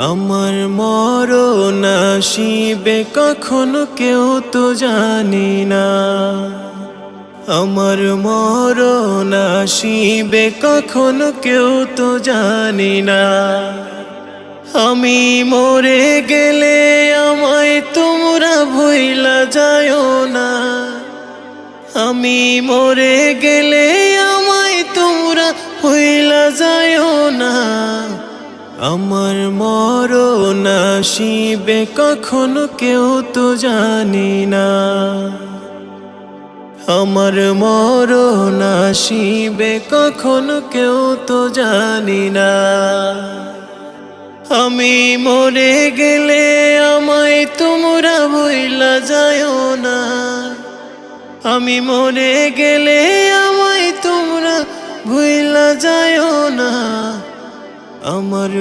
আমার মরণ আসিবে কখনো কেউ তো জানি না। আমার মরণ আসিবে কখনো কেউ তো জানি না। আমি মরে গেলে আমায় তোমরা ভুইলা যায়ও না। আমি মরে গেলে আমায় তোমরা ভুইলা যায়ও না। আমার মরণ আসিবে কখনো কেউ তো জানি না। আমার মরণ আসিবে কখনো কেউ তো জানি না। আমি মরে গেলে আমায় তোমরা ভুইলা যায়ও না। আমি মরে গেলে আমায় তোমরা ভুইলা যায়ও না। আমার